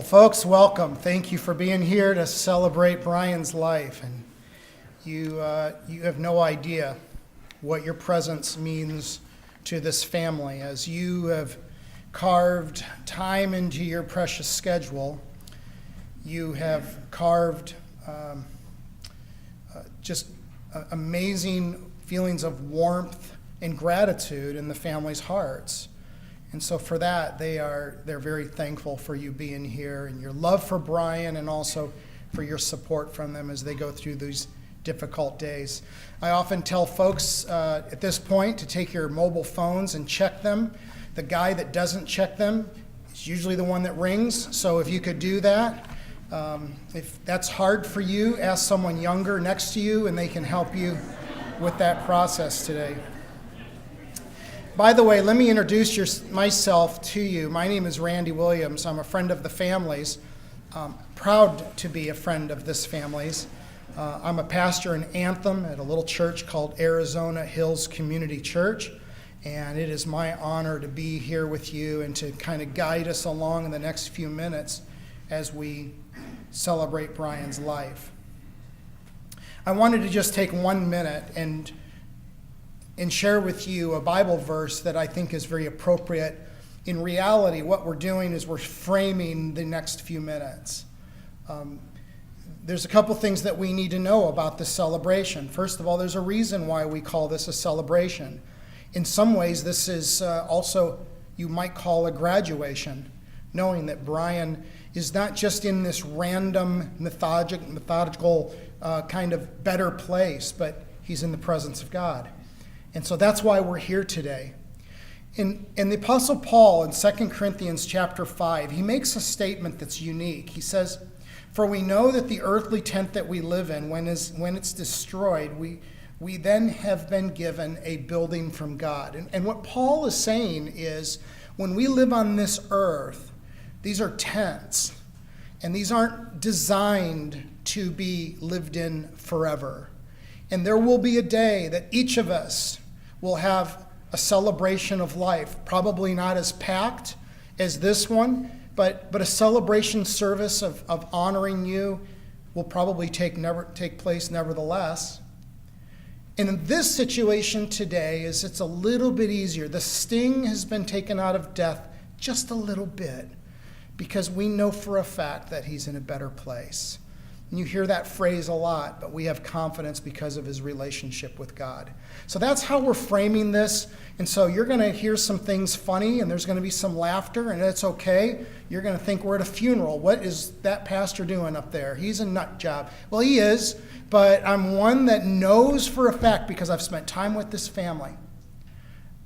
Folks, welcome. Thank you for being here to celebrate Brian's life. And you have no idea what your presence means to this family. As you have carved time into your precious schedule, you have carved just amazing feelings of warmth and gratitude in the family's hearts. And so for that, they're very thankful for you being here and your love for Brian, and also for your support from them as they go through these difficult days. I often tell folks at this point to take your mobile phones and check them. The guy that doesn't check them is usually the one that rings. So if you could do that, if that's hard for you, ask someone younger next to you and they can help you with that process today. By the way, let me introduce myself to you. My name is Randy Williams. I'm a friend of the family's. Proud to be a friend of this family's. I'm a pastor in Anthem at a little church called Arizona Hills Community Church, and it is my honor to be here with you and to kind of guide us along in the next few minutes as we celebrate Brian's life. I wanted to just take 1 minute and share with you a Bible verse that I think is very appropriate. In reality, what we're doing is we're framing the next few minutes. There's a couple things that we need to know about this celebration. First of all, there's a reason why we call this a celebration. In some ways, this is also, you might call a graduation, knowing that Brian is not just in this random, methodical kind of better place, but he's in the presence of God. And so that's why we're here today. In the Apostle Paul in 2 Corinthians chapter 5, he makes a statement that's unique. He says, "For we know that the earthly tent that we live in, when it's destroyed, we then have been given a building from God." And what Paul is saying is, when we live on this earth, these are tents, and these aren't designed to be lived in forever. And there will be a day that each of us will have a celebration of life, probably not as packed as this one, but a celebration service of honoring you will probably take place nevertheless. And in this situation today, it's a little bit easier. The sting has been taken out of death just a little bit, because we know for a fact that he's in a better place. And you hear that phrase a lot, but we have confidence because of his relationship with God. So that's how we're framing this. And so you're going to hear some things funny, and there's going to be some laughter, and it's okay. You're going to think we're at a funeral. What is that pastor doing up there? He's a nut job. Well, he is, but I'm one that knows for a fact, because I've spent time with this family,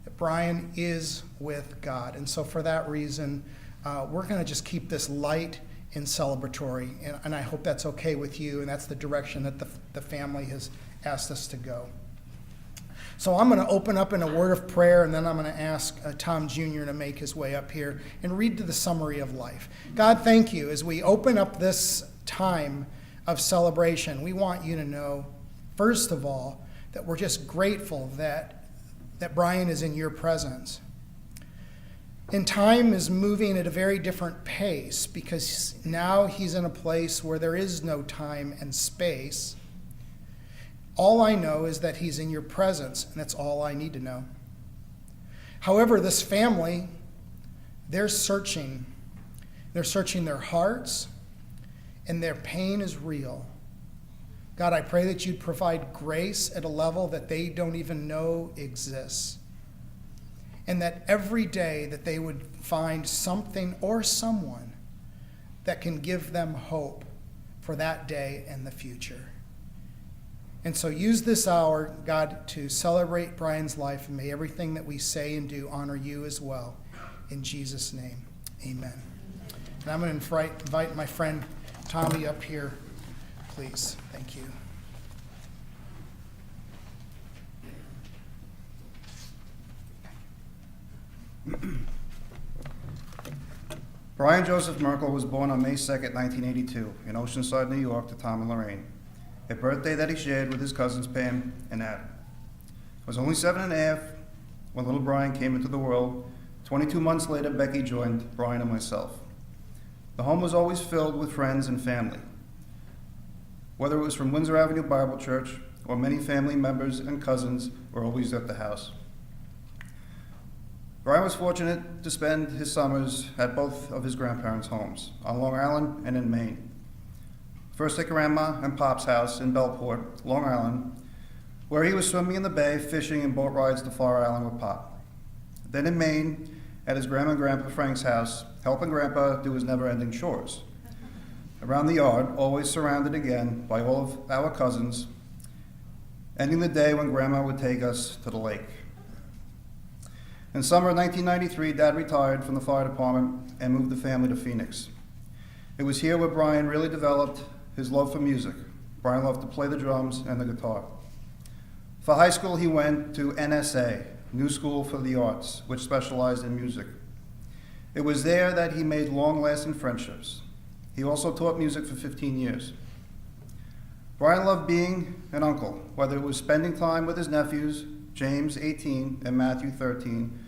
that Brian is with God. And so for that reason, we're going to just keep this light and celebratory, and I hope that's okay with you, and that's the direction that the family has asked us to go. So I'm going to open up in a word of prayer, and then I'm going to ask Tom Jr. to make his way up here and read to the summary of life. God, thank you. As we open up this time of celebration, we want you to know, first of all, that we're just grateful that Brian is in your presence. And time is moving at a very different pace, because now he's in a place where there is no time and space. All I know is that he's in your presence, and that's all I need to know. However, this family, they're searching. They're searching their hearts, and their pain is real. God, I pray that you'd provide grace at a level that they don't even know exists. And that every day that they would find something or someone that can give them hope for that day and the future. And so use this hour, God, to celebrate Brian's life, and may everything that we say and do honor you as well. In Jesus' name, amen. And I'm going to invite my friend Tommy up here, please. Thank you. Brian Joseph Merkel was born on May 2nd, 1982, in Oceanside, New York, to Tom and Lorraine, a birthday that he shared with his cousins Pam and Adam. He was only 7 and a half when little Brian came into the world. 22 months later, Becky joined Brian and myself. The home was always filled with friends and family. Whether it was from Windsor Avenue Bible Church or many family members and cousins were always at the house. Brian was fortunate to spend his summers at both of his grandparents' homes, on Long Island and in Maine. First at Grandma and Pop's house in Bellport, Long Island, where he was swimming in the bay, fishing, and boat rides to Far Island with Pop. Then in Maine, at his Grandma and Grandpa Frank's house, helping Grandpa do his never-ending chores. Around the yard, always surrounded again by all of our cousins, ending the day when Grandma would take us to the lake. In summer of 1993, Dad retired from the fire department and moved the family to Phoenix. It was here where Brian really developed his love for music. Brian loved to play the drums and the guitar. For high school, he went to NSA, New School for the Arts, which specialized in music. It was there that he made long-lasting friendships. He also taught music for 15 years. Brian loved being an uncle, whether it was spending time with his nephews, James, 18, and Matthew, 13,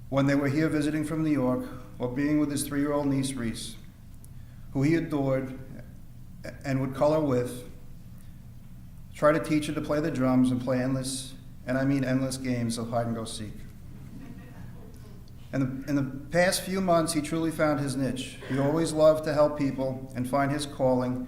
when they were here visiting from New York, or being with his 3-year-old niece, Reese, who he adored and would color with, try to teach her to play the drums and play endless, and I mean endless, games of hide and go seek. In the past few months, he truly found his niche. He always loved to help people and find his calling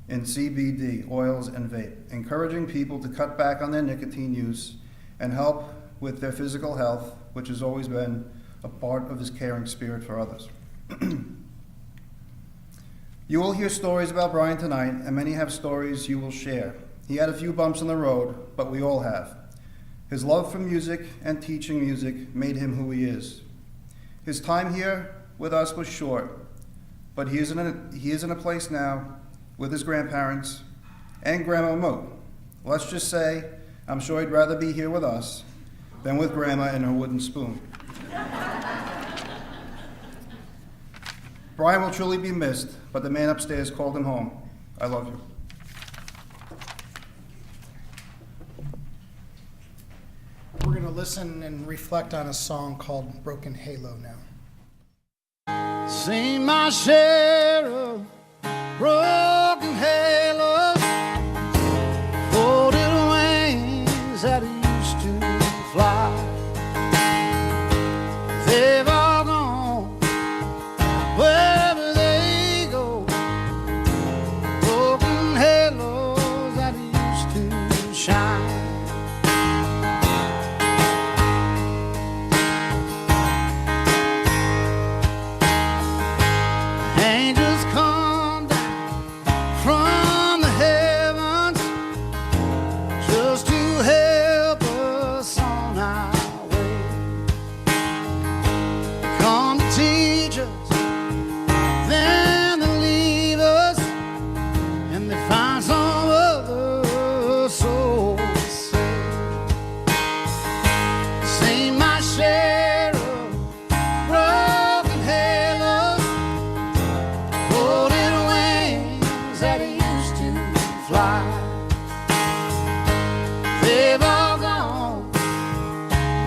in CBD, oils, and vape, encouraging people to cut back on their nicotine use and help with their physical health, which has always been a part of his caring spirit for others. You will hear stories about Brian tonight, and many have stories you will share. He had a few bumps in the road, but we all have. His love for music and teaching music made him who he is. His time here with us was short, but he is in a place now with his grandparents and Grandma Mo. Let's just say, I'm sure he'd rather be here with us than with Grandma and her wooden spoon. Brian will truly be missed, but the man upstairs called him home. I love you. We're going to listen and reflect on a song called Broken Halo now. Seen my share of broken halos, folded wings that used to fly. They've all gone wherever they go, broken halos that used to shine. Angels come down from the heavens just to help us on our way. Come to teach us, then they leave us, and they find some other soul to save. Seen my share of broken halos, folded wings that used to fly. They've all gone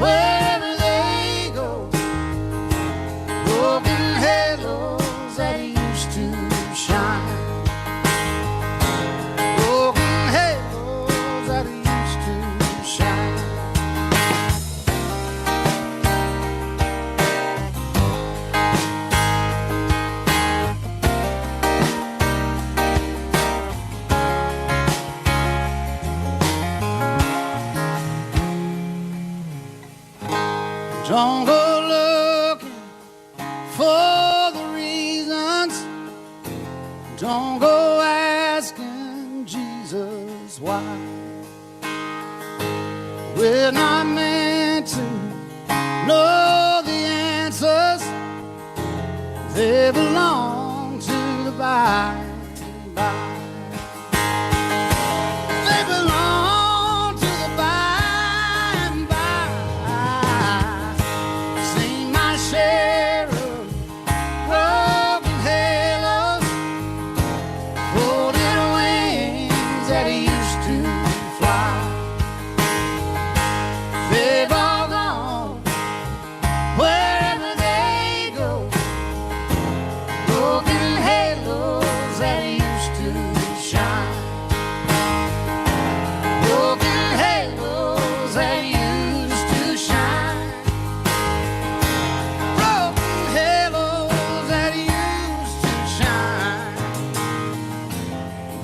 wherever they go, broken halos that used to shine, broken halos that used to shine. Don't go looking for the reasons. Don't go asking Jesus why. We're not meant to know the answers. They belong to the by and by. They belong to the by and by. Seen my share of broken halos, folded wings that used to fly. They've all gone wherever they go,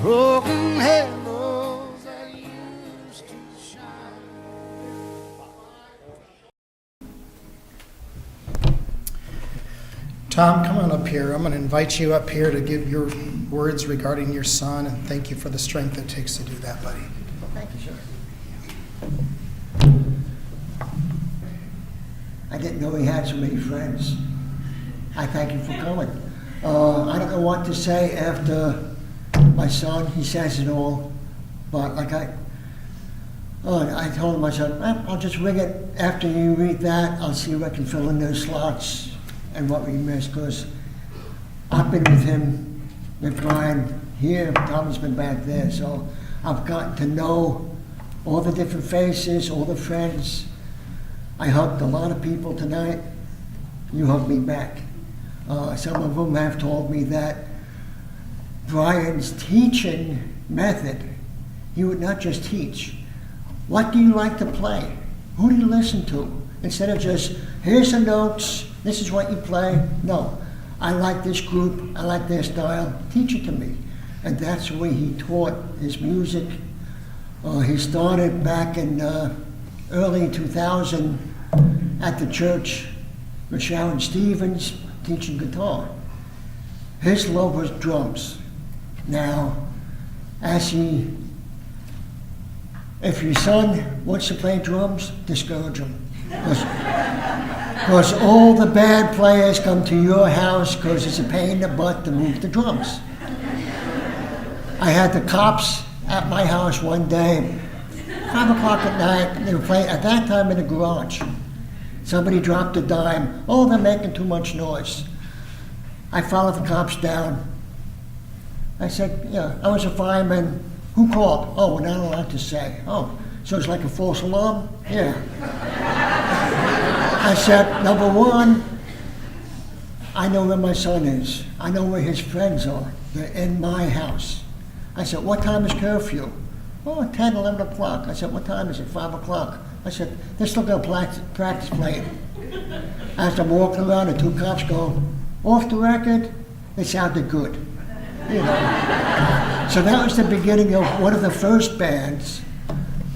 broken halos that used to shine. Tom, come on up here. I'm going to invite you up here to give your words regarding your son, and thank you for the strength it takes to do that, buddy. Thank you, sir. I didn't know he had so many friends. I thank you for coming. I don't know what to say after my son. He says it all, but like I told him, I said, I'll just ring it after you read that. I'll see if I can fill in those slots and what we missed, because I've been with him, with Brian here, Tom's been back there, so I've gotten to know all the different faces, all the friends. I hugged a lot of people tonight. You hugged me back. Some of them have told me that Brian's teaching method, he would not just teach. What do you like to play? Who do you listen to? Instead of just, here's the notes, this is what you play. No, I like this group, I like their style, teach it to me. And that's the way he taught his music. He started back in early 2000 at the church with Sharon Stevens teaching guitar. His love was drums. Now, if your son wants to play drums, discourage him. Because all the bad players come to your house because it's a pain in the butt to move the drums. I had the cops at my house one day, 5 o'clock at night, they were playing, at that time in the garage. Somebody dropped a dime. Oh, they're making too much noise. I followed the cops down. I said, yeah, I was a fireman. Who called? Oh, we're not allowed to say. Oh, so it's like a false alarm? Yeah. I said, number one, I know where my son is. I know where his friends are. They're in my house. I said, what time is curfew? Oh, 10, 11 o'clock. I said, what time is it? 5 o'clock. I said, they're still going to practice playing. As I'm walking around, the 2 cops go, off the record, it sounded good. You know. So that was the beginning of one of the first bands.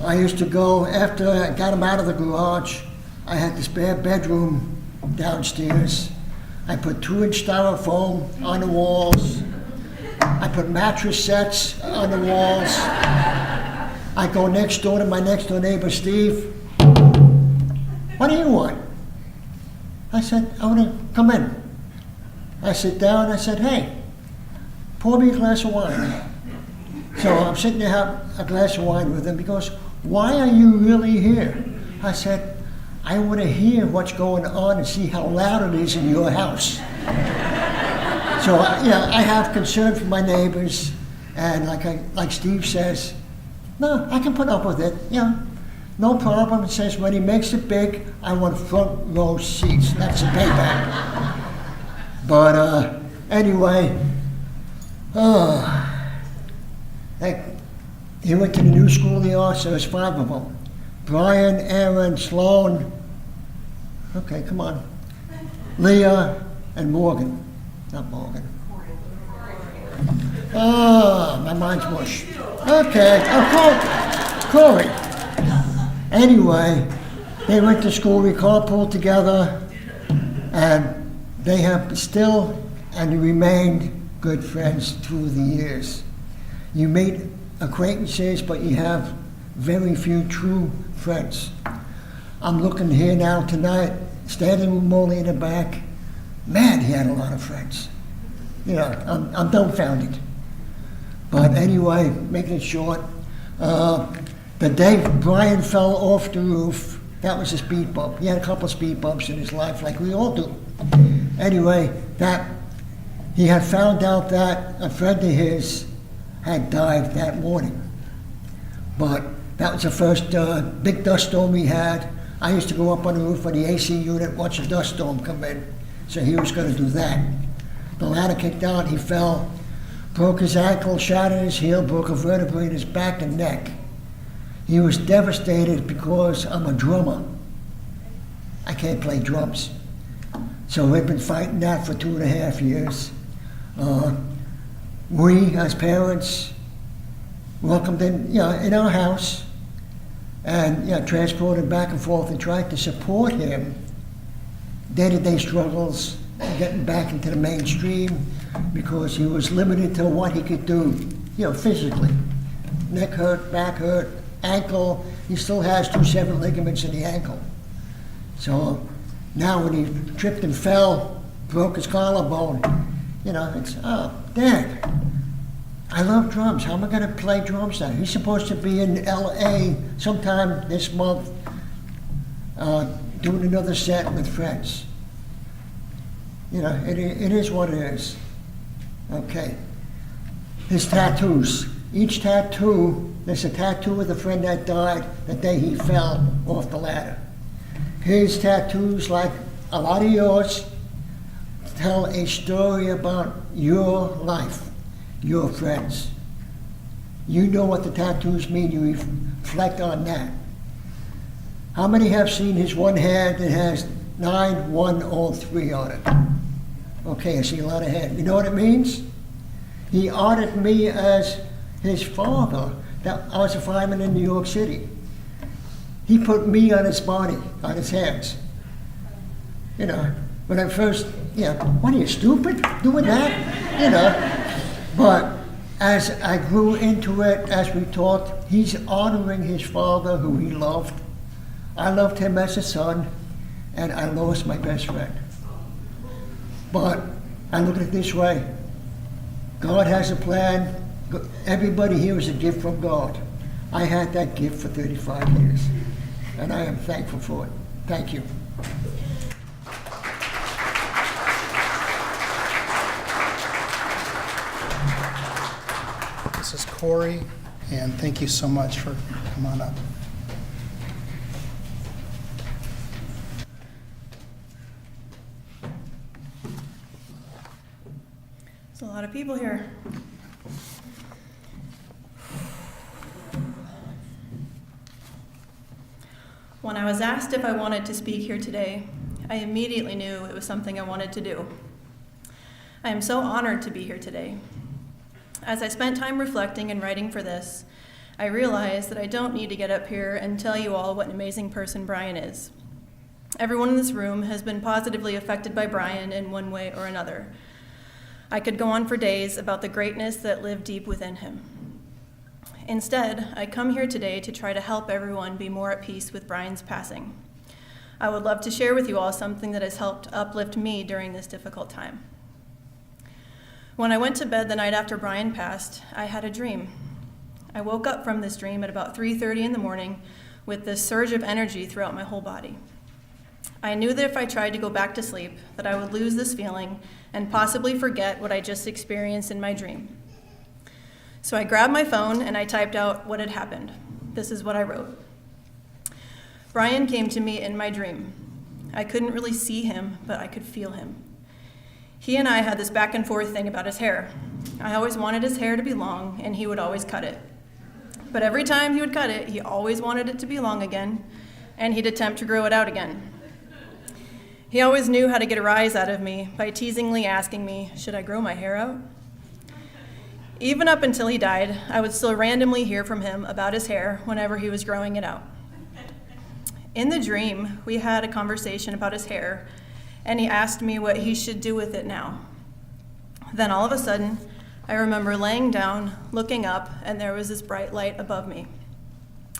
I used to go, after I got him out of the garage, I had the spare bedroom downstairs. I put 2-inch styrofoam on the walls. I put mattress sets on the walls. I go next door to my next door neighbor, Steve. What do you want? I said, I want to come in. I sit down, I said, hey, pour me a glass of wine. So I'm sitting there having a glass of wine with him. He goes, why are you really here? I said, I want to hear what's going on and see how loud it is in your house. So I have concern for my neighbors, and like Steve says, no, I can put up with it. Yeah, no problem. It says when he makes it big, I want front row seats. That's a payback. But anyway, he went to the New School of the Arts. There was 5 of them: Brian, Aaron, Sloan. Okay, come on. Leah and Morgan. Not Morgan. Oh, my mind's mush. Okay, Corey. Anyway, they went to school, we carpooled together, and they have still and remained good friends through the years. You meet acquaintances, but you have very few true friends. I'm looking here now tonight, standing with Molly in the back. Man, he had a lot of friends. You know, I'm dumbfounded. But anyway, making it short, the day Brian fell off the roof, that was a speed bump. He had a couple of speed bumps in his life, like we all do. Anyway, he had found out that a friend of his had died that morning. But that was the first big dust storm we had. I used to go up on the roof of the AC unit, watch a dust storm come in. So he was going to do that. The ladder kicked out, he fell, broke his ankle, shattered his heel, broke a vertebrae in his back and neck. He was devastated because I'm a drummer. I can't play drums. So we've been fighting that for 2.5 years. We, as parents, welcomed in our house, and transported back and forth and tried to support him. Day-to-day struggles, getting back into the mainstream, because he was limited to what he could do, physically. Neck hurt, back hurt, ankle. He still has 2 severed ligaments in the ankle. So now when he tripped and fell, broke his collarbone, it's, oh, Dad, I love drums. How am I going to play drums now? He's supposed to be in LA sometime this month doing another set with friends. It is what it is. Okay. His tattoos. Each tattoo, there's a tattoo of the friend that died the day he fell off the ladder. His tattoos, like a lot of yours, tell a story about your life, your friends. You know what the tattoos mean, you reflect on that. How many have seen his one hand that has 9-1-0-3 on it? Okay, I see a lot of hands. You know what it means? He honored me as his father. I was a fireman in New York City. He put me on his body, on his hands. When I first, what are you, stupid, doing that? But as I grew into it, as we talked, he's honoring his father who he loved. I loved him as a son, and I lost my best friend. But I look at it this way. God has a plan. Everybody here is a gift from God. I had that gift for 35 years, and I am thankful for it. Thank you. This is Corey, and thank you so much for coming on up. There's a lot of people here. When I was asked if I wanted to speak here today, I immediately knew it was something I wanted to do. I am so honored to be here today. As I spent time reflecting and writing for this, I realized that I don't need to get up here and tell you all what an amazing person Brian is. Everyone in this room has been positively affected by Brian in one way or another. I could go on for days about the greatness that lived deep within him. Instead, I come here today to try to help everyone be more at peace with Brian's passing. I would love to share with you all something that has helped uplift me during this difficult time. When I went to bed the night after Brian passed, I had a dream. I woke up from this dream at about 3:30 in the morning with this surge of energy throughout my whole body. I knew that if I tried to go back to sleep, that I would lose this feeling and possibly forget what I just experienced in my dream. So I grabbed my phone and I typed out what had happened. This is what I wrote. Brian came to me in my dream. I couldn't really see him, but I could feel him. He and I had this back and forth thing about his hair. I always wanted his hair to be long, and he would always cut it. But every time he would cut it, he always wanted it to be long again, and he'd attempt to grow it out again. He always knew how to get a rise out of me by teasingly asking me, should I grow my hair out? Even up until he died, I would still randomly hear from him about his hair whenever he was growing it out. In the dream, we had a conversation about his hair, and he asked me what he should do with it now. Then all of a sudden, I remember laying down, looking up, and there was this bright light above me.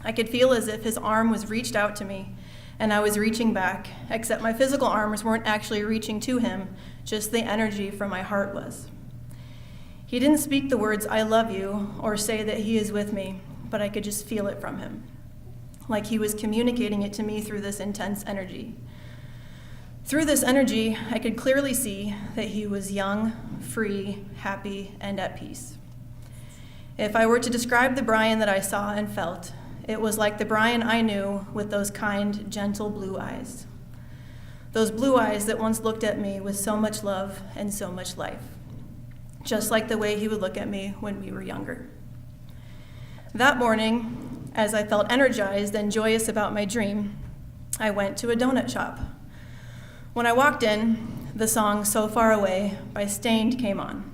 I could feel as if his arm was reached out to me, and I was reaching back, except my physical arms weren't actually reaching to him, just the energy from my heart was. He didn't speak the words, I love you, or say that he is with me, but I could just feel it from him, like he was communicating it to me through this intense energy. Through this energy, I could clearly see that he was young, free, happy, and at peace. If I were to describe the Brian that I saw and felt, it was like the Brian I knew with those kind, gentle blue eyes. Those blue eyes that once looked at me with so much love and so much life, just like the way he would look at me when we were younger. That morning, as I felt energized and joyous about my dream, I went to a donut shop. When I walked in, the song So Far Away by Stained came on.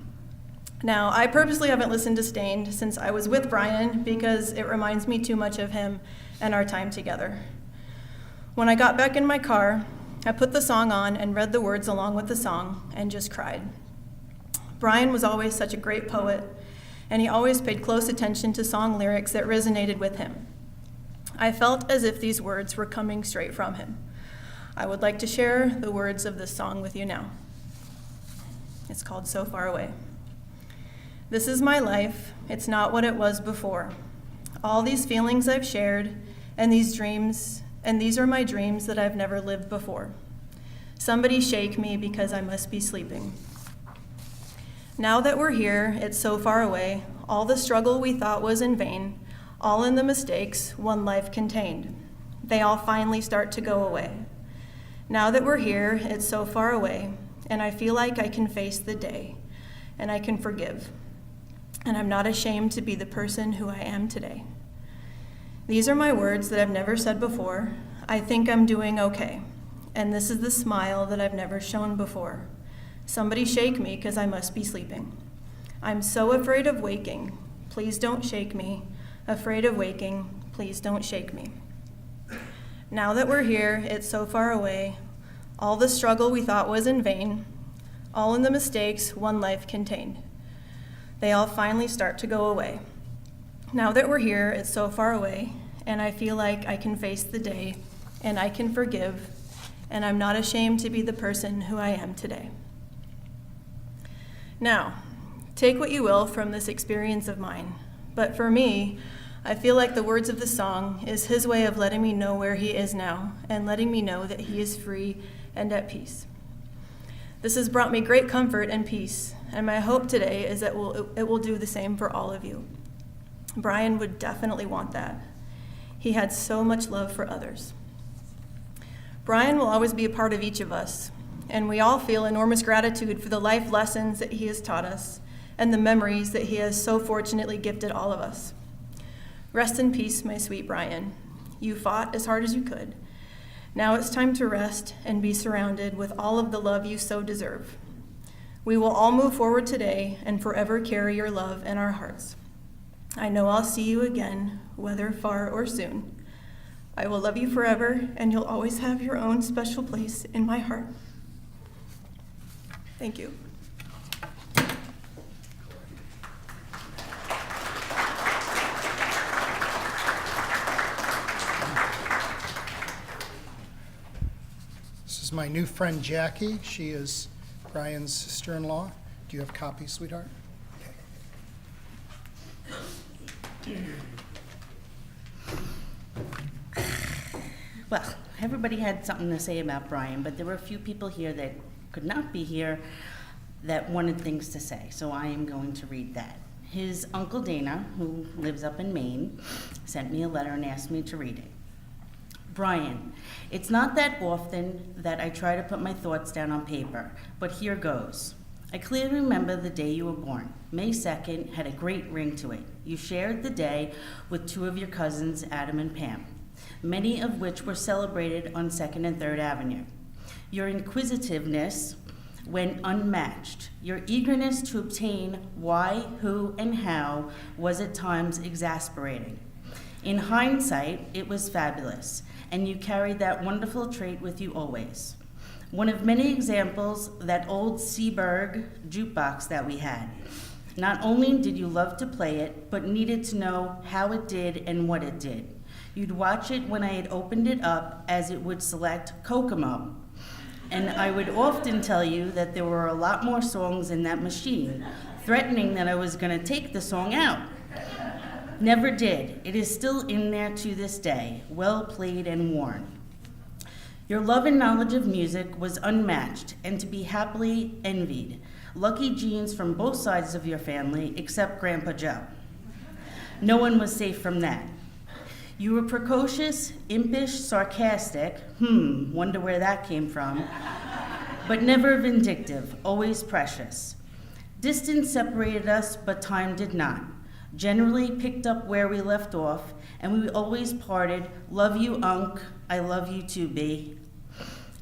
Now, I purposely haven't listened to Stained since I was with Brian because it reminds me too much of him and our time together. When I got back in my car, I put the song on and read the words along with the song and just cried. Brian was always such a great poet, and he always paid close attention to song lyrics that resonated with him. I felt as if these words were coming straight from him. I would like to share the words of this song with you now. It's called So Far Away. This is my life, it's not what it was before. All these feelings I've shared, and these are my dreams that I've never lived before. Somebody shake me because I must be sleeping. Now that we're here, it's so far away, all the struggle we thought was in vain, all in the mistakes one life contained. They all finally start to go away. Now that we're here, it's so far away, and I feel like I can face the day, and I can forgive. And I'm not ashamed to be the person who I am today. These are my words that I've never said before. I think I'm doing okay. And this is the smile that I've never shown before. Somebody shake me because I must be sleeping. I'm so afraid of waking. Please don't shake me. Afraid of waking. Please don't shake me. Now that we're here, it's so far away. All the struggle we thought was in vain. All in the mistakes one life contained. They all finally start to go away. Now that we're here, it's so far away, and I feel like I can face the day, and I can forgive, and I'm not ashamed to be the person who I am today. Now, take what you will from this experience of mine, but for me, I feel like the words of the song is his way of letting me know where he is now, and letting me know that he is free and at peace. This has brought me great comfort and peace, and my hope today is that it will do the same for all of you. Brian would definitely want that. He had so much love for others. Brian will always be a part of each of us, and we all feel enormous gratitude for the life lessons that he has taught us and the memories that he has so fortunately gifted all of us. Rest in peace, my sweet Brian. You fought as hard as you could. Now it's time to rest and be surrounded with all of the love you so deserve. We will all move forward today and forever carry your love in our hearts. I know I'll see you again, whether far or soon. I will love you forever, and you'll always have your own special place in my heart. Thank you. This is my new friend Jackie. She is Brian's sister-in-law. Do you have copies, sweetheart? Well, everybody had something to say about Brian, but there were a few people here that could not be here that wanted things to say, so I am going to read that. His Uncle Dana, who lives up in Maine, sent me a letter and asked me to read it. Brian, it's not that often that I try to put my thoughts down on paper, but here goes. I clearly remember the day you were born. May 2nd had a great ring to it. You shared the day with two of your cousins, Adam and Pam, many of which were celebrated on 2nd and 3rd Avenue. Your inquisitiveness went unmatched. Your eagerness to obtain why, who, and how was at times exasperating. In hindsight, it was fabulous, and you carried that wonderful trait with you always. One of many examples, that old Seaberg jukebox that we had. Not only did you love to play it, but needed to know how it did and what it did. You'd watch it when I had opened it up, as it would select Kokomo. And I would often tell you that there were a lot more songs in that machine, threatening that I was going to take the song out. Never did. It is still in there to this day, well played and worn. Your love and knowledge of music was unmatched and to be happily envied. Lucky genes from both sides of your family, except Grandpa Joe. No one was safe from that. You were precocious, impish, sarcastic, wonder where that came from, but never vindictive, always precious. Distance separated us, but time did not. Generally picked up where we left off, and we always parted, love you, Unc, I love you too, B.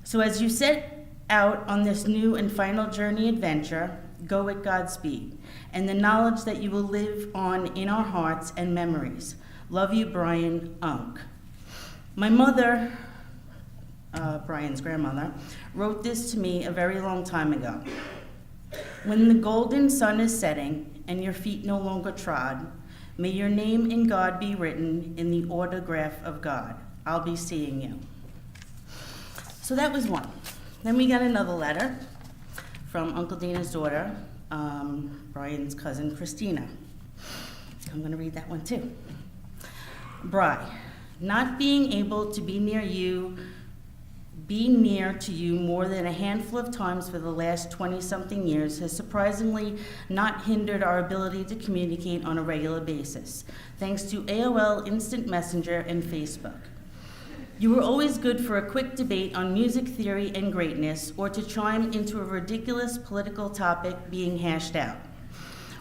So as you set out on this new and final journey adventure, go with God's speed, and the knowledge that you will live on in our hearts and memories. Love you, Brian, Unc. My mother, Brian's grandmother, wrote this to me a very long time ago. When the golden sun is setting and your feet no longer trod, may your name in God be written in the autograph of God. I'll be seeing you. So that was one. Then we got another letter from Uncle Dana's daughter, Brian's cousin, Christina. I'm going to read that one too. Bri, not being able to be near to you more than a handful of times for the last 20-something years has surprisingly not hindered our ability to communicate on a regular basis, thanks to AOL Instant Messenger and Facebook. You were always good for a quick debate on music theory and greatness, or to chime into a ridiculous political topic being hashed out,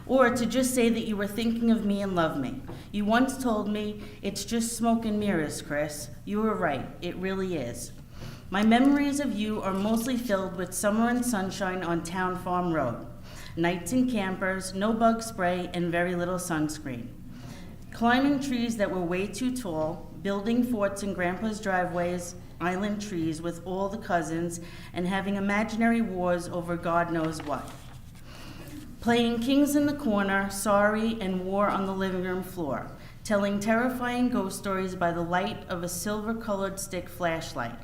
or to just say that you were thinking of me and love me. You once told me, "It's just smoke and mirrors, Chris." You were right, it really is. My memories of you are mostly filled with summer and sunshine on Town Farm Road, nights in campers, no bug spray, and very little sunscreen. Climbing trees that were way too tall, building forts in Grandpa's driveways, island trees with all the cousins, and having imaginary wars over God knows what. Playing Kings in the Corner, Sorry, and War on the living room floor, telling terrifying ghost stories by the light of a silver-colored stick flashlight.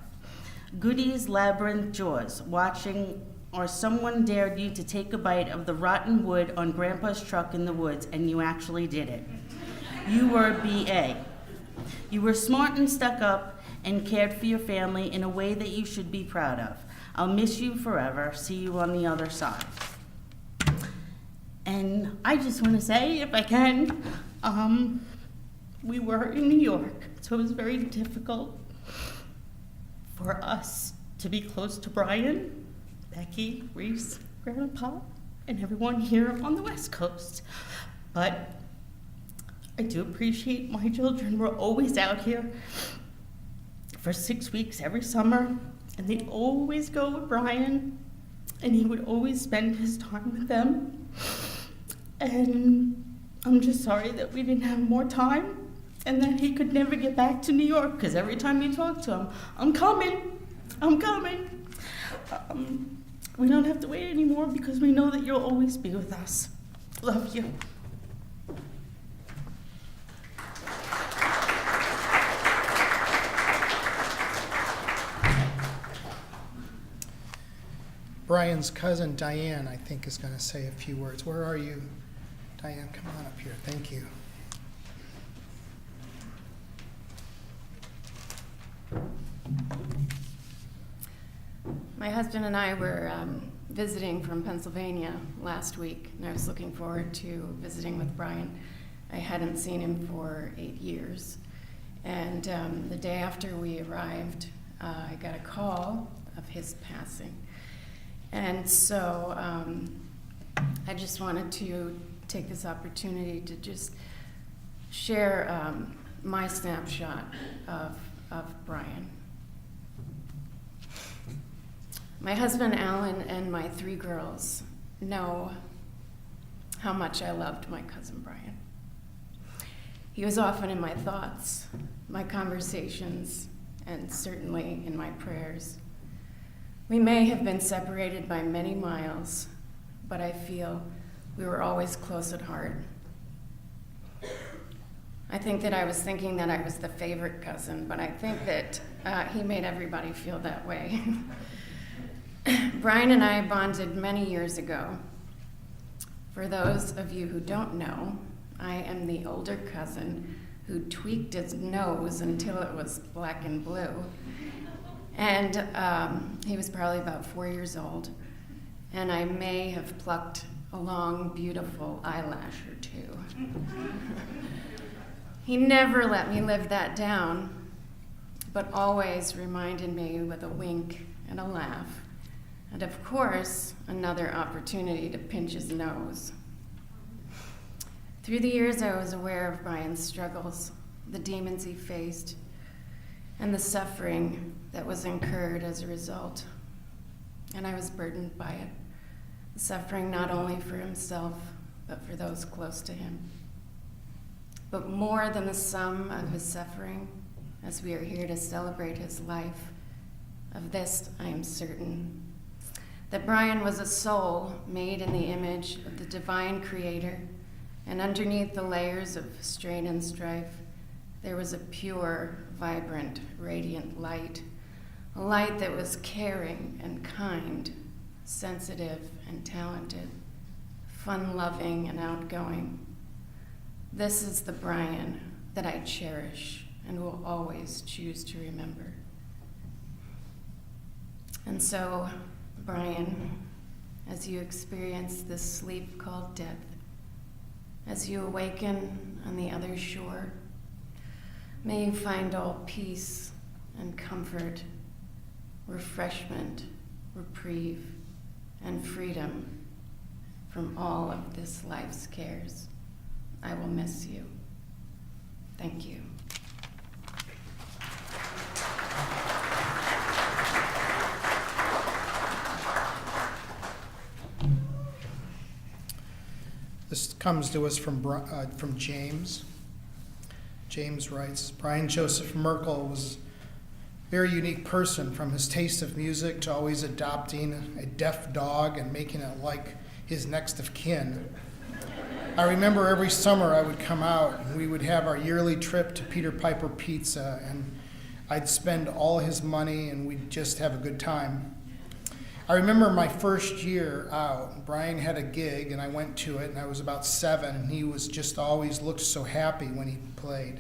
Goody's Labyrinth Jaws, watching or someone dared you to take a bite of the rotten wood on Grandpa's truck in the woods, and you actually did it. You were B.A. You were smart and stuck up and cared for your family in a way that you should be proud of. I'll miss you forever. See you on the other side. And I just want to say, if I can, we were in New York, so it was very difficult for us to be close to Brian, Becky, Reese, Grandpa, and everyone here on the West Coast. But I do appreciate my children were always out here for 6 weeks every summer, and they'd always go with Brian, and he would always spend his time with them. And I'm just sorry that we didn't have more time, and that he could never get back to New York, because every time you talk to him, I'm coming. We don't have to wait anymore because we know that you'll always be with us. Love you. Brian's cousin, Diane, I think is going to say a few words. Where are you? Diane, come on up here. Thank you. My husband and I were visiting from Pennsylvania last week, and I was looking forward to visiting with Brian. I hadn't seen him for 8 years. And the day after we arrived, I got a call of his passing. And so I just wanted to take this opportunity to just share my snapshot of Brian. My husband, Alan, and my 3 girls know how much I loved my cousin Brian. He was often in my thoughts, my conversations, and certainly in my prayers. We may have been separated by many miles, but I feel we were always close at heart. I think that I was thinking that I was the favorite cousin, but I think that he made everybody feel that way. Brian and I bonded many years ago. For those of you who don't know, I am the older cousin who tweaked his nose until it was black and blue. And he was probably about 4 years old, and I may have plucked a long, beautiful eyelash or 2. He never let me live that down, but always reminded me with a wink and a laugh, and of course, another opportunity to pinch his nose. Through the years, I was aware of Brian's struggles, the demons he faced, and the suffering that was incurred as a result, and I was burdened by it. suffering not only for himself, but for those close to him. But more than the sum of his suffering, as we are here to celebrate his life, of this I am certain, that Brian was a soul made in the image of the divine creator, and underneath the layers of strain and strife, there was a pure, vibrant, radiant light, a light that was caring and kind, sensitive and talented, fun-loving and outgoing. This is the Brian that I cherish and will always choose to remember. And so, Brian, as you experience this sleep called death, as you awaken on the other shore, may you find all peace and comfort, refreshment, reprieve, and freedom from all of this life's cares. I will miss you. Thank you. This comes to us from James. James writes, Brian Joseph Merkel was a very unique person, from his taste of music to always adopting a deaf dog and making it like his next of kin. I remember every summer I would come out and we would have our yearly trip to Peter Piper Pizza, and I'd spend all his money and we'd just have a good time. I remember my first year out, Brian had a gig and I went to it, and I was about 7, and he was just always looked so happy when he played.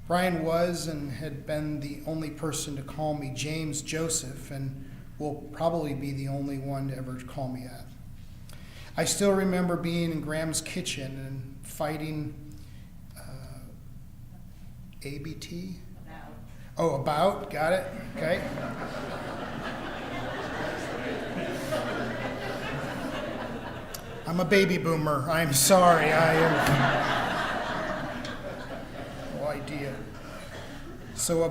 Brian was and had been the only person to call me James Joseph, and will probably be the only one to ever call me that. I still remember being in Graham's kitchen and fighting ABT? About, got it, okay. I'm a baby boomer, I'm sorry, I am, no idea. So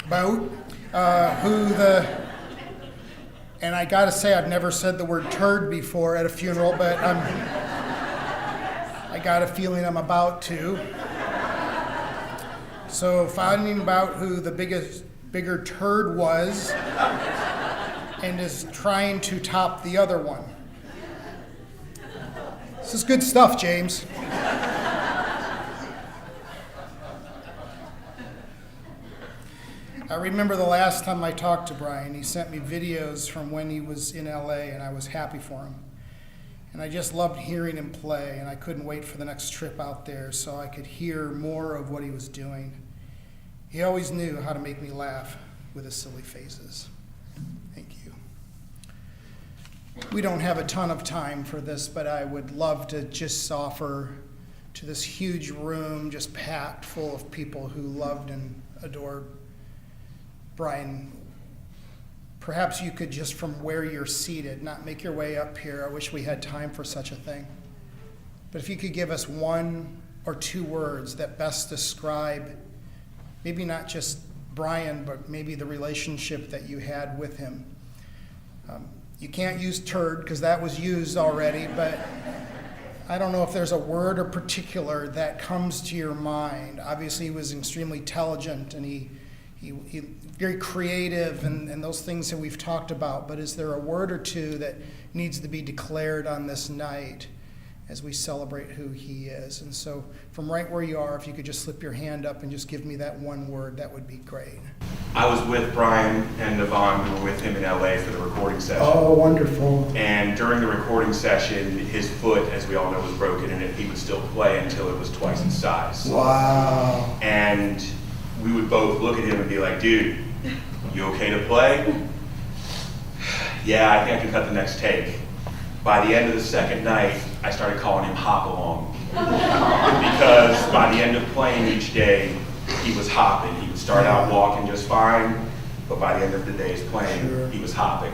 about who the, and I gotta say I've never said the word turd before at a funeral, but I got a feeling I'm about to. So finding about who the bigger turd was and is trying to top the other one. This is good stuff, James. I remember the last time I talked to Brian, he sent me videos from when he was in LA, and I was happy for him. And I just loved hearing him play, and I couldn't wait for the next trip out there so I could hear more of what he was doing. He always knew how to make me laugh with his silly faces. Thank you. We don't have a ton of time for this, but I would love to just offer to this huge room just packed full of people who loved and adored Brian. Perhaps you could just from where you're seated, not make your way up here. I wish we had time for such a thing. But if you could give us 1 or 2 words that best describe maybe not just Brian, but maybe the relationship that you had with him. You can't use turd because that was used already, but I don't know if there's a word or particular that comes to your mind. Obviously, he was extremely intelligent and he very creative and those things that we've talked about, but is there a word or 2 that needs to be declared on this night as we celebrate who he is? And so from right where you are, if you could just slip your hand up and just give me that one word, that would be great. I was with Brian and Yvonne. We were with him in LA for the recording session. Oh, wonderful. And during the recording session, his foot, as we all know, was broken, and he would still play until it was twice its size. Wow. And we would both look at him and be like, dude, you okay to play? Yeah, I think I can cut the next take. By the end of the second night, I started calling him Hop Along. Because by the end of playing each day, he was hopping. He would start out walking just fine, but by the end of the day's playing, he was hopping.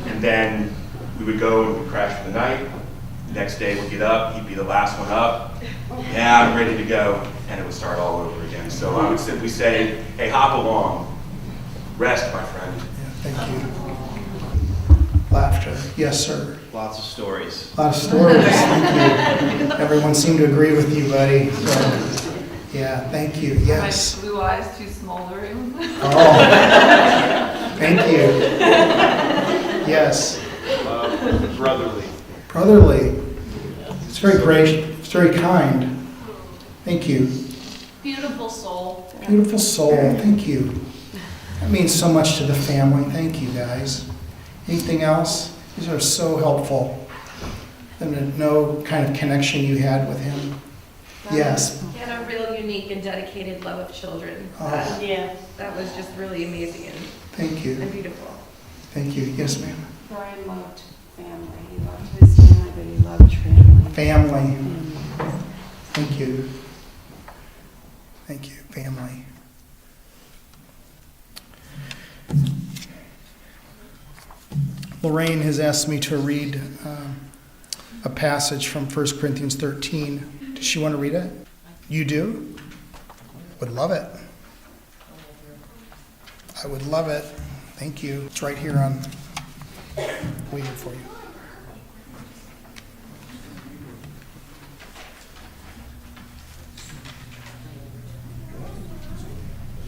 And then we would go and we'd crash for the night. The next day we'd get up, he'd be the last one up. Yeah, I'm ready to go. And it would start all over again. So I would simply say, hey, hop along. Rest, my friend. Yeah, thank you. Laughter. Yes, sir. Lots of stories. A lot of stories. Thank you. Everyone seemed to agree with you, buddy. So, yeah, thank you. Yes. My blue eyes too small to room. Oh, thank you. Yes. Brotherly. Brotherly. It's very gracious. It's very kind. Thank you. Beautiful soul. Beautiful soul. Thank you. That means so much to the family. Thank you, guys. Anything else? These are so helpful. Them to know kind of connection you had with him. Yes. He had a real unique and dedicated love of children. Oh, Yeah. That was just really amazing thank you. and beautiful. Thank you. Yes, ma'am. Brian loved family. He loved his family, but he loved family. Family. Thank you. Thank you. Family. Lorraine has asked me to read a passage from 1 Corinthians 13. Does she want to read it? You do? Would love it. I would love it. Thank you. It's right here on, waiting for you.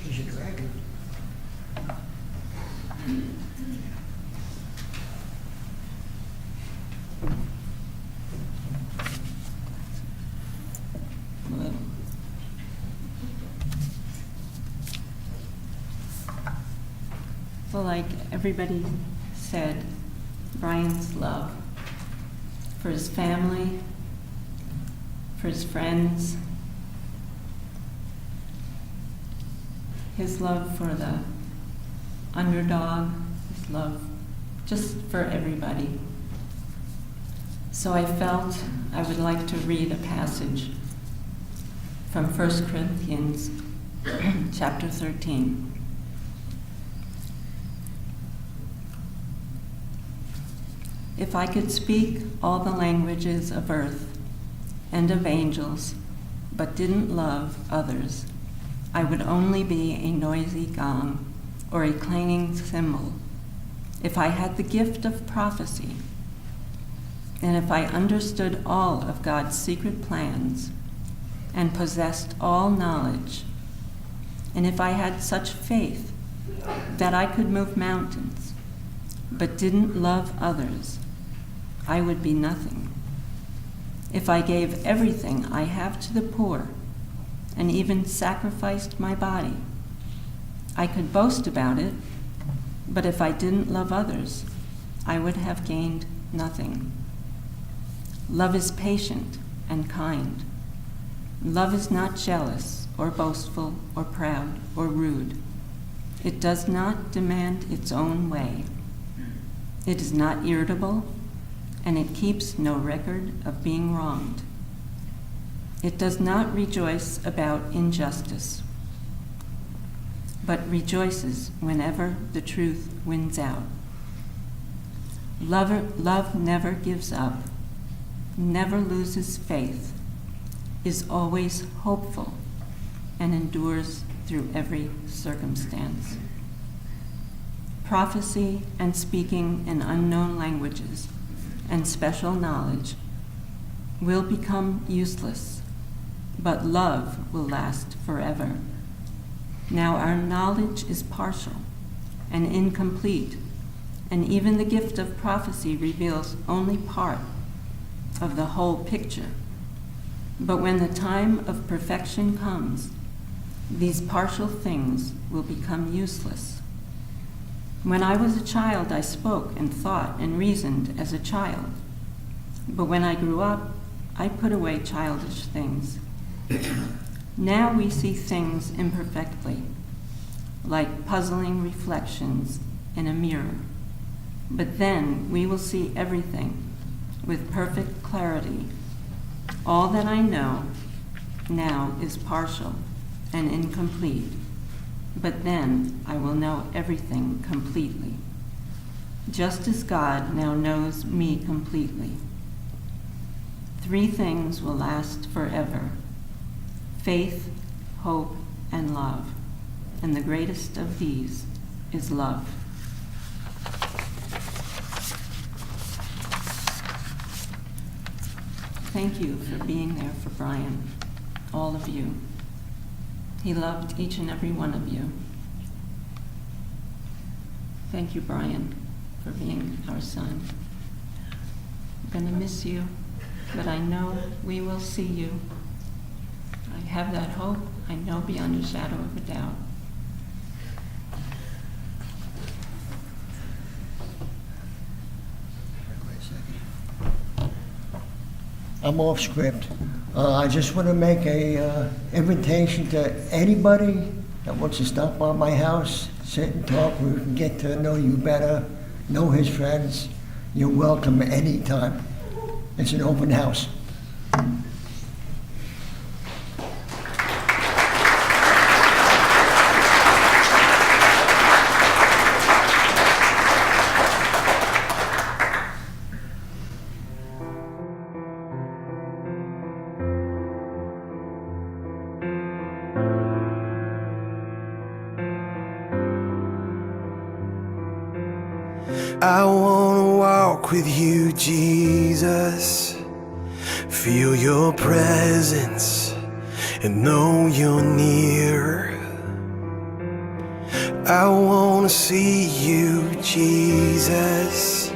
She's a dragon. Well, like everybody said, Brian's love for his family, for his friends, his love for the underdog, his love just for everybody. So I felt I would like to read a passage from 1 Corinthians chapter 13. If I could speak all the languages of earth and of angels, but didn't love others, I would only be a noisy gong or a clanging cymbal. If I had the gift of prophecy, and if I understood all of God's secret plans and possessed all knowledge, and if I had such faith that I could move mountains, but didn't love others, I would be nothing. If I gave everything I have to the poor and even sacrificed my body, I could boast about it, but if I didn't love others, I would have gained nothing. Love is patient and kind. Love is not jealous or boastful or proud or rude. It does not demand its own way. It is not irritable, and it keeps no record of being wronged. It does not rejoice about injustice, but rejoices whenever the truth wins out. Love never gives up, never loses faith, is always hopeful, and endures through every circumstance. Prophecy and speaking in unknown languages and special knowledge will become useless, but love will last forever. Now our knowledge is partial and incomplete, and even the gift of prophecy reveals only part of the whole picture. But when the time of perfection comes, these partial things will become useless. When I was a child, I spoke and thought and reasoned as a child. But when I grew up, I put away childish things. Now we see things imperfectly, like puzzling reflections in a mirror. But then we will see everything with perfect clarity. All that I know now is partial and incomplete, but then I will know everything completely, just as God now knows me completely. 3 things will last forever: faith, hope, and love. And the greatest of these is love. Thank you for being there for Brian, all of you. He loved each and every one of you. Thank you, Brian, for being our son. I'm going to miss you, but I know we will see you. I have that hope, I know beyond a shadow of a doubt. I'm off script. I just want to make a invitation to anybody that wants to stop by my house, sit and talk. We can get to know you better, know his friends. You're welcome anytime. It's an open house. I wanna walk with you, Jesus, feel your presence and know you're near. I wanna see you, Jesus,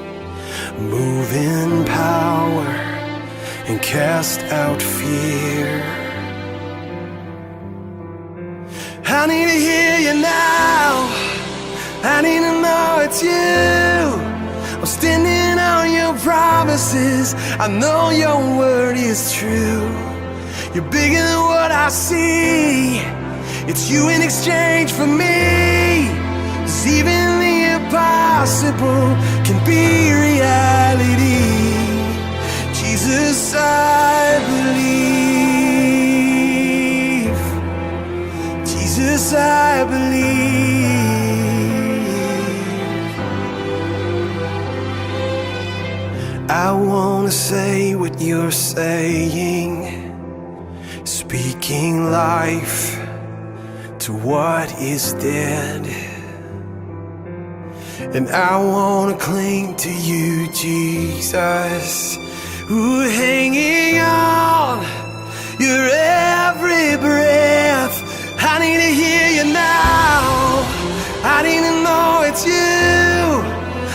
move in power and cast out fear. I need to hear you now, I need to know it's you. I'm standing on your promises, I know your word is true. You're bigger than what I see, it's you in exchange for me. 'Cause even the impossible can be reality. Jesus, I believe. Jesus, I believe. I wanna say what you're saying, speaking life to what is dead. And I wanna cling to you, Jesus, ooh, hanging on your every breath. I need to hear you now, I need to know it's you.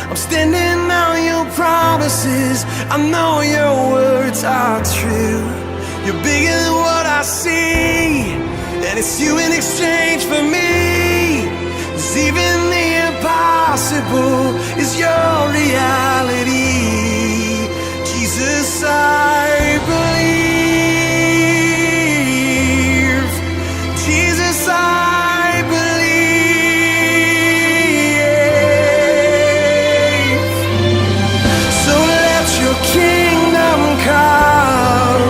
I'm standing on your promises, I know your words are true. You're bigger than what I see, and it's you in exchange for me. 'Cause even the impossible is your reality. Jesus, I believe. Jesus, I believe. So let your kingdom come,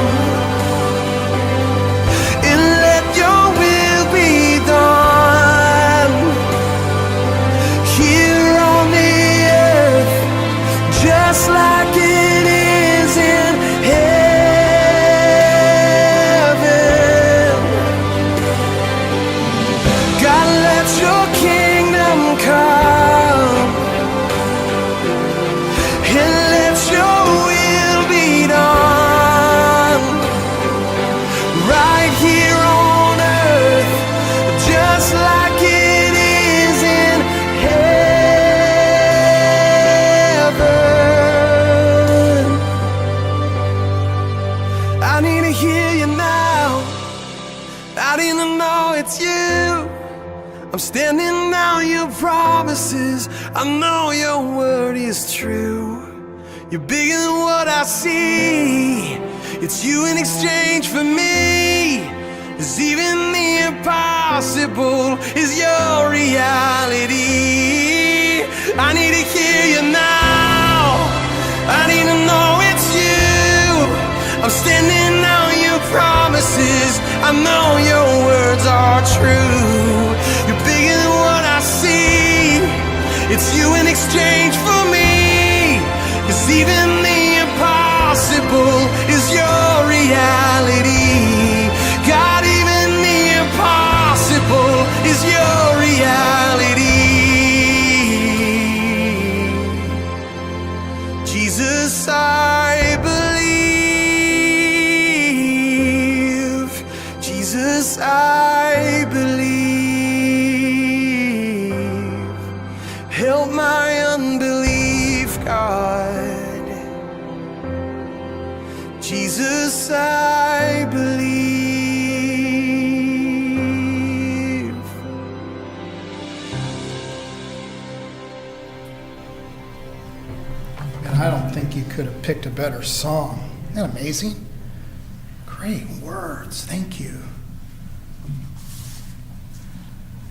and let your will be done here on the earth, just like it is in heaven. God, let your kingdom come, and let your will be done right here on earth, just like it is in heaven. I need to hear you now, I need to know it's you. I'm standing on your promises, I know your word is true. You're bigger than what I see, it's you in exchange for me. 'Cause even the impossible is your reality. I need to hear you now, I need to know it's you. I'm standing on your promises, I know your words are true. You're bigger than what I see, it's you in exchange for me. 'Cause even the impossible is your reality. God, even the impossible is your reality. Jesus, I believe. Jesus, I believe. Help my unbelief, God. Jesus, I believe. And I don't think you could have picked a better song. Isn't that amazing? Great words. Thank you.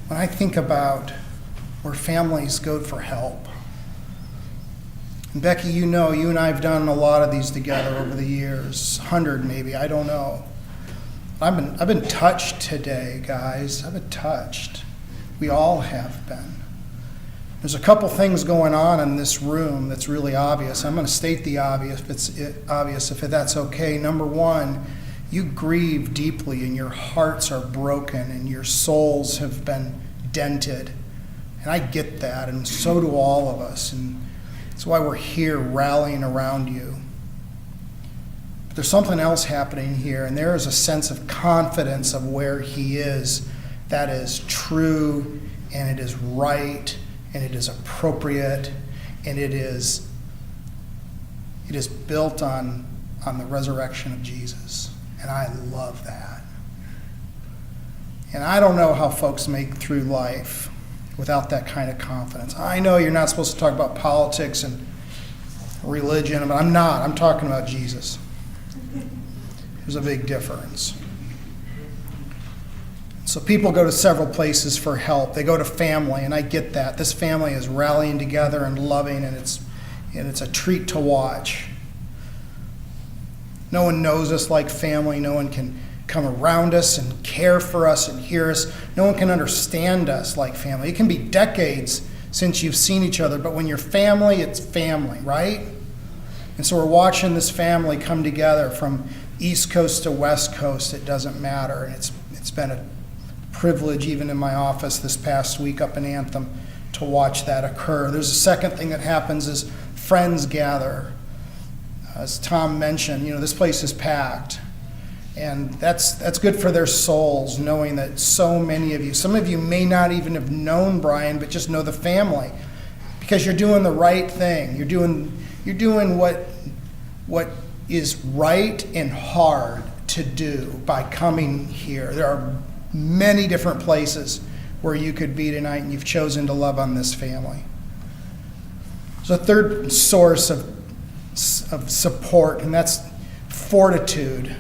When I think about where families go for help, and Becky, you know, you and I have done a lot of these together over the years, 100 maybe, I don't know. I've been touched today, guys. I've been touched. We all have been. There's a couple things going on in this room that's really obvious. I'm going to state the obvious if that's okay. Number one, you grieve deeply and your hearts are broken and your souls have been dented. And I get that, and so do all of us. And that's why we're here rallying around you. But there's something else happening here, and there is a sense of confidence of where he is that is true, and it is right, and it is appropriate, and it is built on the resurrection of Jesus. And I love that. And I don't know how folks make through life without that kind of confidence. I know you're not supposed to talk about politics and religion, but I'm not. I'm talking about Jesus. There's a big difference. So people go to several places for help. They go to family, and I get that. This family is rallying together and loving, and it's a treat to watch. No one knows us like family. No one can come around us and care for us and hear us. No one can understand us like family. It can be decades since you've seen each other, but when you're family, it's family, right? And so we're watching this family come together from East Coast to West Coast. It doesn't matter. And it's been a privilege, even in my office this past week up in Anthem, to watch that occur. There's a second thing that happens is friends gather. As Tom mentioned, this place is packed. And that's good for their souls, knowing that so many of you, some of you may not even have known Brian, but just know the family, because you're doing the right thing. You're doing what is right and hard to do by coming here. There are many different places where you could be tonight, and you've chosen to love on this family. There's a third source of support, and that's fortitude.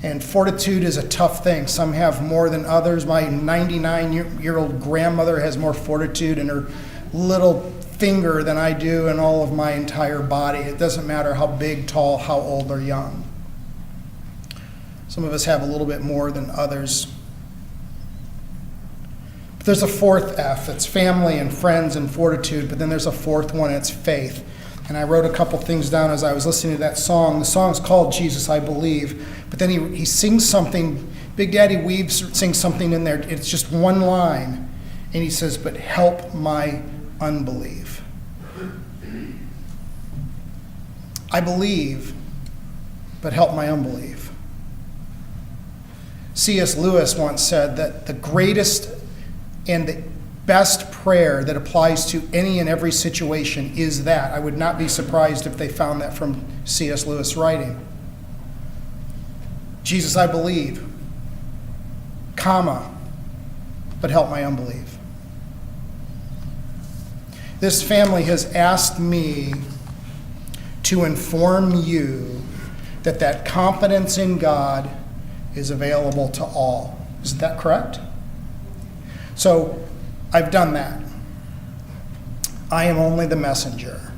And fortitude is a tough thing. Some have more than others. My 99-year-old grandmother has more fortitude in her little finger than I do in all of my entire body. It doesn't matter how big, tall, how old, or young. Some of us have a little bit more than others. But there's a fourth F. It's family and friends and fortitude, but then there's a fourth one, and it's faith. And I wrote a couple things down as I was listening to that song. The song's called Jesus, I Believe. But then he sings something, Big Daddy Weave sings something in there. It's just one line. And he says, but help my unbelief. I believe, but help my unbelief. C.S. Lewis once said that the greatest and the best prayer that applies to any and every situation is that. I would not be surprised if they found that from C.S. Lewis writing. Jesus, I believe, comma, but help my unbelief. This family has asked me to inform you that confidence in God is available to all. Isn't that correct? So I've done that. I am only the messenger.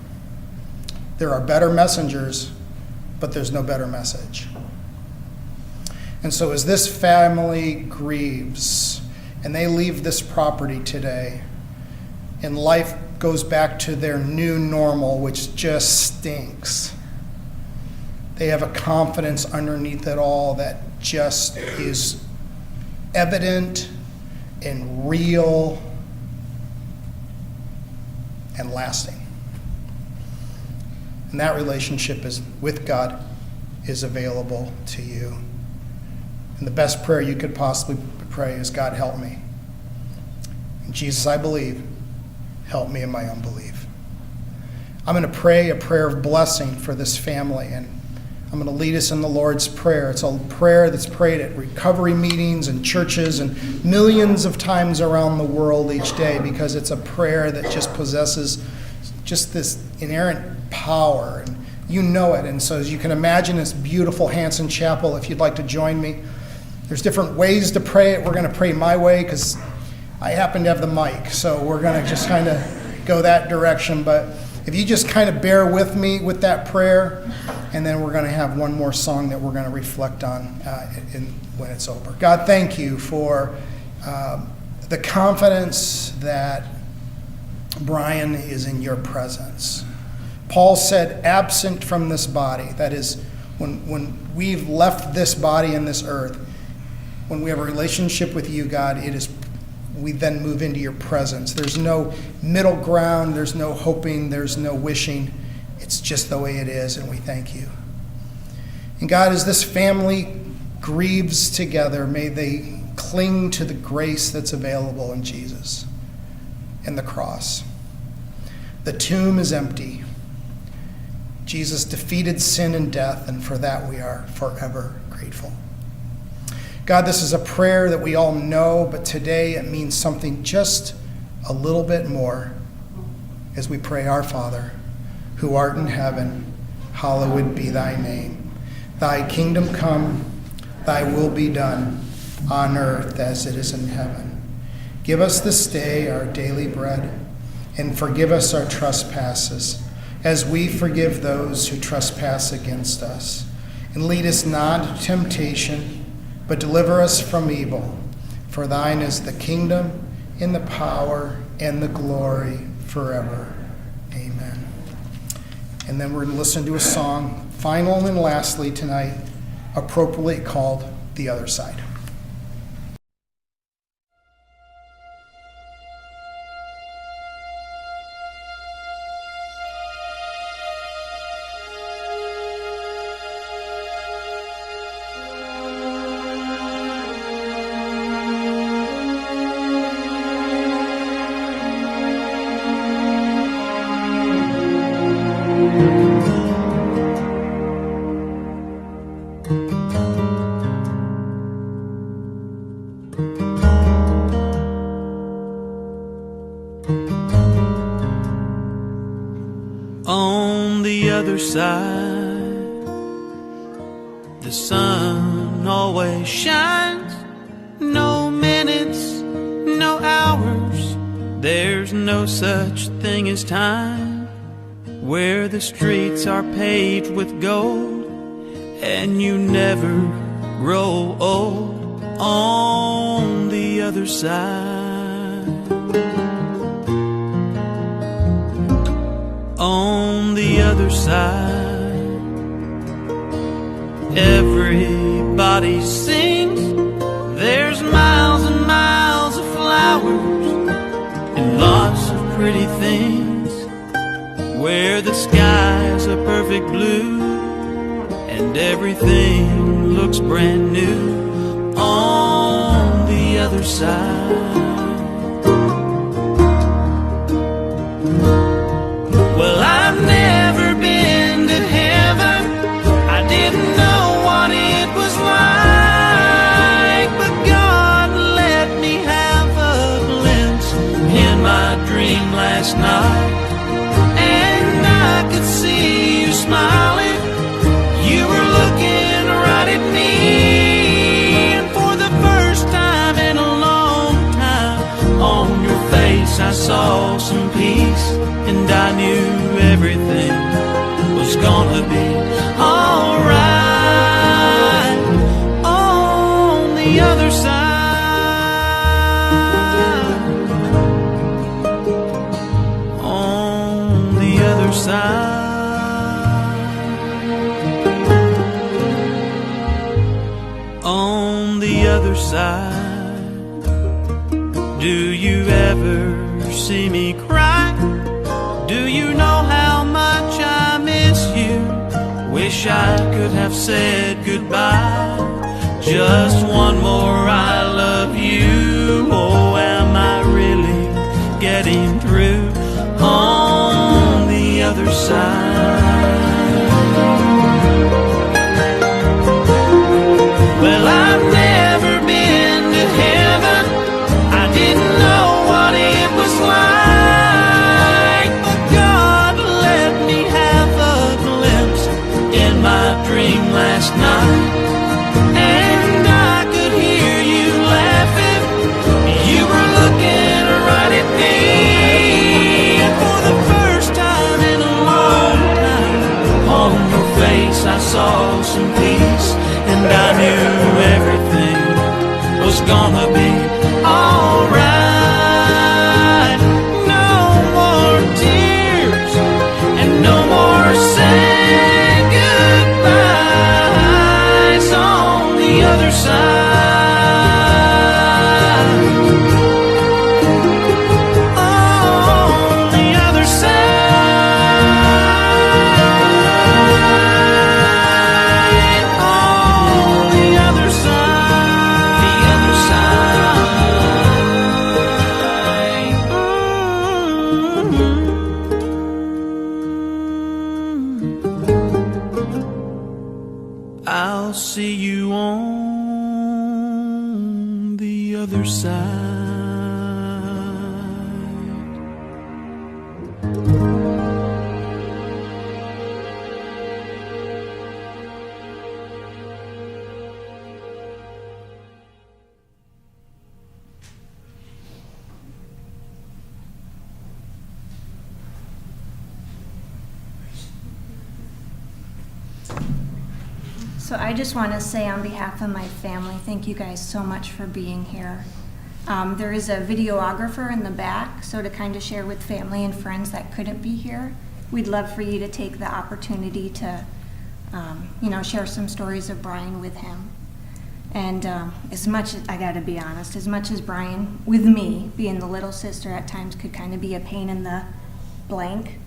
There are better messengers, but there's no better message. And so as this family grieves and they leave this property today, and life goes back to their new normal, which just stinks, they have a confidence underneath it all that just is evident and real and lasting. And that relationship is with God is available to you. And the best prayer you could possibly pray is, God, help me. And Jesus, I believe. Help me in my unbelief. I'm going to pray a prayer of blessing for this family, and I'm going to lead us in the Lord's Prayer. It's a prayer that's prayed at recovery meetings and churches and millions of times around the world each day, because it's a prayer that just possesses just this inerrant power, and you know it. And so as you can imagine, this beautiful Hanson Chapel, if you'd like to join me, there's different ways to pray it. We're going to pray my way because I happen to have the mic, so we're going to just kind of go that direction. But if you just kind of bear with me with that prayer, and then we're going to have one more song that we're going to reflect on when it's over. God, thank you for the confidence that Brian is in your presence. Paul said, absent from this body, that is, when we've left this body and this earth, when we have a relationship with you, God, we then move into your presence. There's no middle ground, there's no hoping, there's no wishing. It's just the way it is, and we thank you. And God, as this family grieves together, may they cling to the grace that's available in Jesus and the cross. The tomb is empty. Jesus defeated sin and death, and for that we are forever grateful. God, this is a prayer that we all know, but today it means something just a little bit more as we pray, Our Father, who art in heaven, hallowed be thy name. Thy kingdom come, thy will be done, on earth as it is in heaven. Give us this day our daily bread, and forgive us our trespasses, as we forgive those who trespass against us. And lead us not into temptation, but deliver us from evil. For thine is the kingdom, and the power, and the glory forever. Amen. And then we're going to listen to a song, final and lastly tonight, appropriately called The Other Side. On the other side, the sun always shines. No minutes, no hours, there's no such thing as time. Where the streets are paved with gold, and you never grow old. On the other side, on the other side, everybody sings. There's miles and miles of flowers and lots of pretty things, where the sky's a perfect blue and everything looks brand new. On the other side, well, I've never been to heaven. I didn't know what it was like, but God let me have a glimpse in my dream last night, and I could see you smiling. You were looking right at me, and for the first time in a long time, on your face I saw some peace, and I knew everything was gonna be alright. On the other side, on the other side, on the other side. Do you ever see me cry? Do you know how much I miss you? Wish I could have said goodbye. Just one more I love you. Oh, am I really getting through on the other side? Well, I've never been to heaven. I didn't know what it was like, but God let me have a glimpse in my dream last night, and I could hear you laughing. You were looking right at me, and for the first time in a long time, on your face I saw some peace, and I knew everything was gonna be alright. No more tears and no more saying goodbyes on the other side. On the other side. On the other side. The other side. I'll see you on the other side. So I just want to say on behalf of my family, thank you guys so much for being here. There is a videographer in the back, so to kind of share with family and friends that couldn't be here, we'd love for you to take the opportunity to, share some stories of Brian with him. And as much as, I gotta be honest, as much as Brian, with me, being the little sister at times could kind of be a pain in the blank,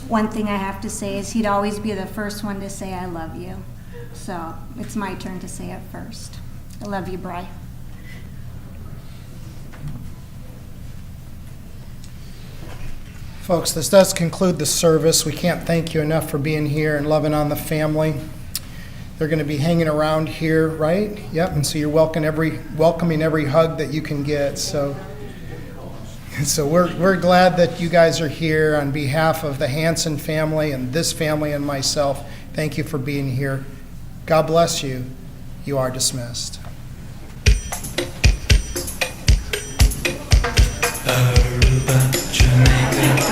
one thing I have to say is he'd always be the first one to say, I love you. So it's my turn to say it first. I love you, Bri. Folks, this does conclude the service. We can't thank you enough for being here and loving on the family. They're going to be hanging around here, right? Yep, and so you're welcoming every hug that you can get. So we're glad that you guys are here on behalf of the Hanson family and this family and myself. Thank you for being here. God bless you. You are dismissed. Aruba, Jamaica,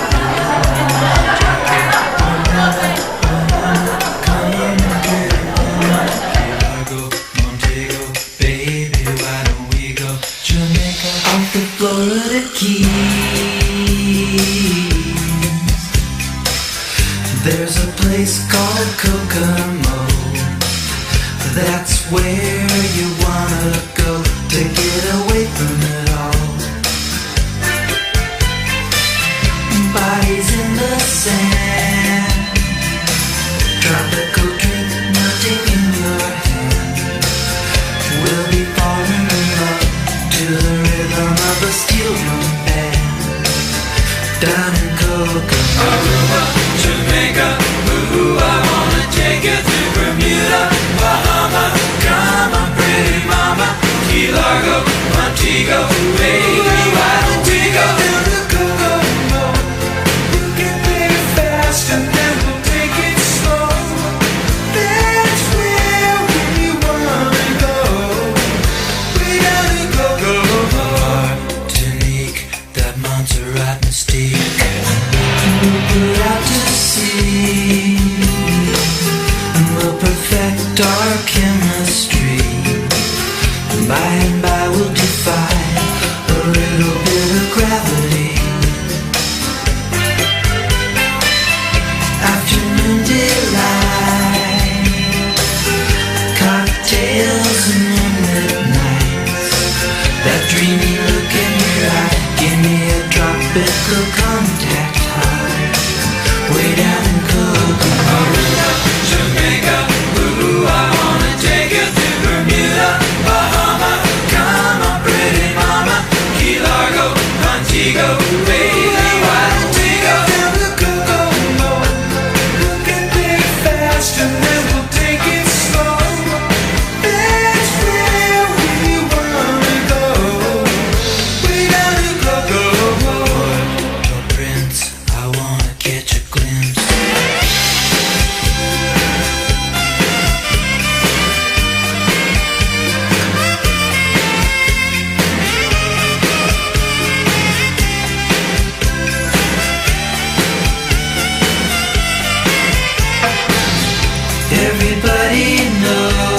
Montego, baby, why don't we go Jamaica off the Florida Keys? There's a place called Kokomo. That's where you wanna go to get away from it all. Bodies in the sand, tropical drink melting in your hand. We'll be falling in love to the rhythm of a steel drum band. Down in Kokomo, Aruba, Jamaica, ooh, I wanna take you to Bermuda, Bahama, come on, pretty mama, Key Largo, Montego, baby, why don't we go to the Kokomo? We'll get there fast and then we'll take it slow. That's where we wanna go. We gotta go, Martinique, that Montserrat mystique. We'll put out to sea, and we'll perfect our chemistry. By and by we'll defy a little bit of gravity. Afternoon delight, cocktails and moonlit nights. That dreamy look in your eye, give me a tropical contact high. Way down in Kokomo, Jamaica, ooh, I wanna take it everybody knows.